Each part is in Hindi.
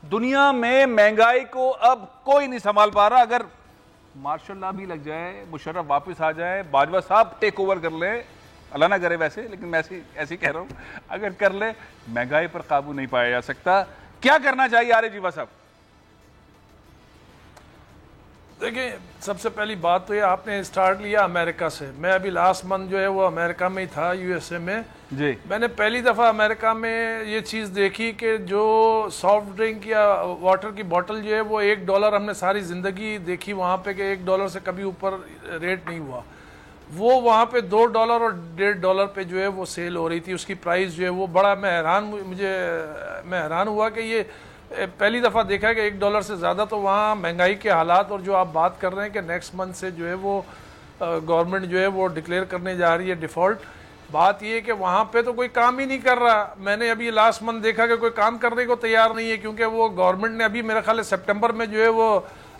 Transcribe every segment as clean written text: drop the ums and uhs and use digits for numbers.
दुनिया में महंगाई को अब कोई नहीं संभाल पा रहा। अगर मार्शल लॉ भी लग जाए, मुशर्रफ वापस आ जाए, बाजवा साहब टेक ओवर कर ले, अल्लाह ना करे वैसे, लेकिन मैं ऐसे कह रहा हूं, अगर कर ले, महंगाई पर काबू नहीं पाया जा सकता। क्या करना चाहिए आरिफ जीवा साहब? देखिए, सबसे पहली बात तो ये आपने स्टार्ट लिया अमेरिका से। मैं अभी लास्ट मंथ जो है वो अमेरिका में ही था, यूएसए में जी। मैंने पहली दफ़ा अमेरिका में ये चीज़ देखी कि जो सॉफ्ट ड्रिंक या वाटर की बोतल जो है वो $1, हमने सारी ज़िंदगी देखी वहाँ पे कि $1 से कभी ऊपर रेट नहीं हुआ। वो वहाँ पे $2 और $1.5 पे जो है वो सेल हो रही थी, उसकी प्राइस जो है वो बड़ा मैं हैरान हुआ कि ये पहली दफ़ा देखा है कि $1 से ज़्यादा। तो वहाँ महंगाई के हालात और जो आप बात कर रहे हैं कि नेक्स्ट मंथ से जो है वो गवर्नमेंट जो है वो डिक्लेयर करने जा रही है डिफ़ॉल्ट, बात ये है कि वहाँ पे तो कोई काम ही नहीं कर रहा। मैंने अभी लास्ट मंथ देखा कि कोई काम करने को तैयार नहीं है, क्योंकि वो गवर्नमेंट ने अभी मेरा ख्याल है सितंबर में जो है वो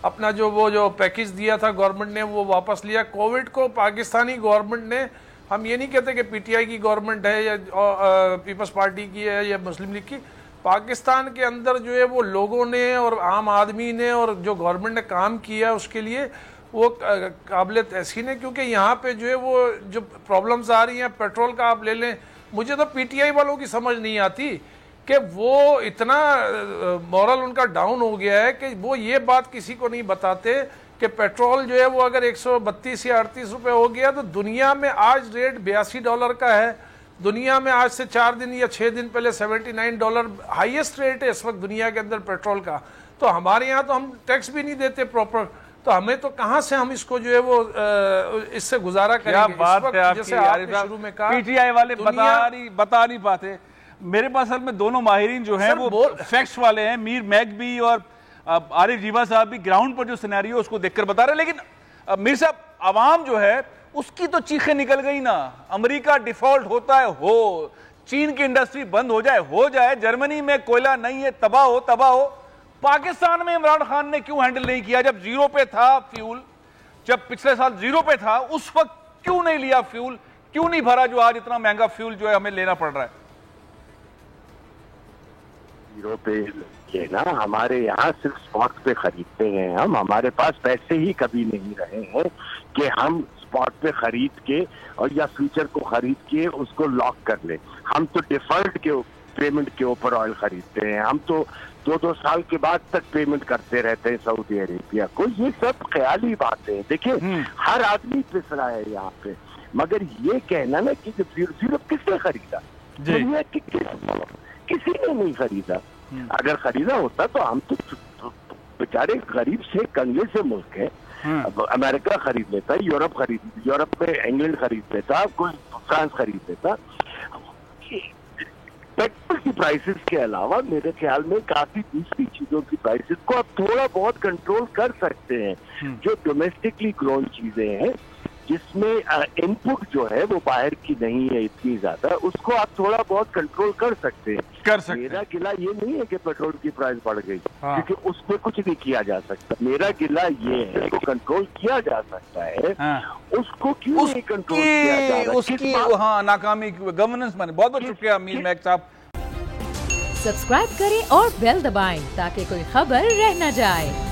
अपना जो पैकेज दिया था गवर्नमेंट ने वो वापस लिया। कोविड को पाकिस्तानी गवर्नमेंट ने, हम ये नहीं कहते कि पीटीआई की गवर्नमेंट है या पीपल्स पार्टी की है या मुस्लिम लीग की, पाकिस्तान के अंदर जो है वो लोगों ने और आम आदमी ने और जो गवर्नमेंट ने काम किया उसके लिए वो काबिल तहसीन है। क्योंकि यहाँ पे जो है वो जो प्रॉब्लम्स आ रही हैं, पेट्रोल का आप ले लें, मुझे तो पीटीआई वालों की समझ नहीं आती कि वो इतना मॉरल उनका डाउन हो गया है कि वो ये बात किसी को नहीं बताते कि पेट्रोल जो है वो अगर 132 या 38 रुपये हो गया तो दुनिया में आज रेट $82 का है। दुनिया में आज से 4 दिन या 6 दिन पहले $79 हाईएस्ट रेट है इस वक्त दुनिया के अंदर पेट्रोल का। तो हमारे यहाँ तो हम टैक्स भी नहीं देते प्रॉपर, तो हमें तो कहाँ से हम इसको जो है वो इससे गुजारा करेंगे? क्या बात है आपकी, जैसे आपने शुरू में कहा पीटीआई वाले बता नहीं पाते। मेरे पास असल में दोनों माहिरीन जो हैं वो फैक्ट्स वाले हैं, मीर मैगबी और आरिफ जीवा साहब भी ग्राउंड पर जो सिनेरियो उसको देखकर बता रहे हैं। लेकिन मीर साहब, आवाम जो है उसकी तो चीखें निकल गई ना। अमेरिका डिफॉल्ट होता है हो, चीन की इंडस्ट्री बंद हो जाए, जर्मनी में कोयला नहीं है, तबाह हो। पाकिस्तान में इमरान खान ने क्यों हैंडल नहीं किया? जब जीरो पे था फ्यूल, जब पिछले साल जीरो पे था, उस वक्त क्यों नहीं लिया फ्यूल? क्यों नहीं भरा जो आज इतना महंगा फ्यूल जो है हमें लेना पड़ रहा है? जीरो पे ये ना, हमारे यहाँ सिर्फ स्पॉट पे खरीदते हैं हम। हमारे पास पैसे ही कभी नहीं रहे हैं कि हम स्पॉट पे खरीद के और या फ्यूचर को खरीद के उसको लॉक कर ले। हम तो डिफॉल्ट के पेमेंट के ऊपर ऑयल खरीदते हैं। हम तो 2-2 साल के बाद तक पेमेंट करते रहते हैं सऊदी अरेबिया को। ये सब ख्याली बातें हैं। देखिए, हर आदमी पिस रहा है यहाँ पे, मगर ये कहना ना कि जीरो किसने खरीदा? दुनिया की किसी ने नहीं खरीदा। अगर खरीदा होता तो हम तो बेचारे गरीब से कंगे से मुल्क है। अमेरिका खरीद लेता, यूरोप में इंग्लैंड खरीद लेता, कोई फ्रांस खरीद लेता। पेट्रोल की प्राइसेस के अलावा मेरे ख्याल में काफी दूसरी चीजों की प्राइसेस को आप थोड़ा बहुत कंट्रोल कर सकते हैं। जो डोमेस्टिकली ग्रोन चीजें हैं, जिसमें इनपुट जो है वो बाहर की नहीं है इतनी ज्यादा, उसको आप थोड़ा बहुत कंट्रोल कर सकते हैं। मेरा गिला ये नहीं है कि पेट्रोल की प्राइस बढ़ गई, क्योंकि उसमें कुछ नहीं किया जा सकता। मेरा गिला ये है कि कंट्रोल किया जा सकता है, उसको क्यों नहीं कंट्रोल किया जा रहा? उसकी नाकामी गवर्नेंस में। बहुत बहुत शुक्रिया मीर मैग साहब। सब्सक्राइब करें और बेल दबाएं ताकि कोई खबर रह न जाए।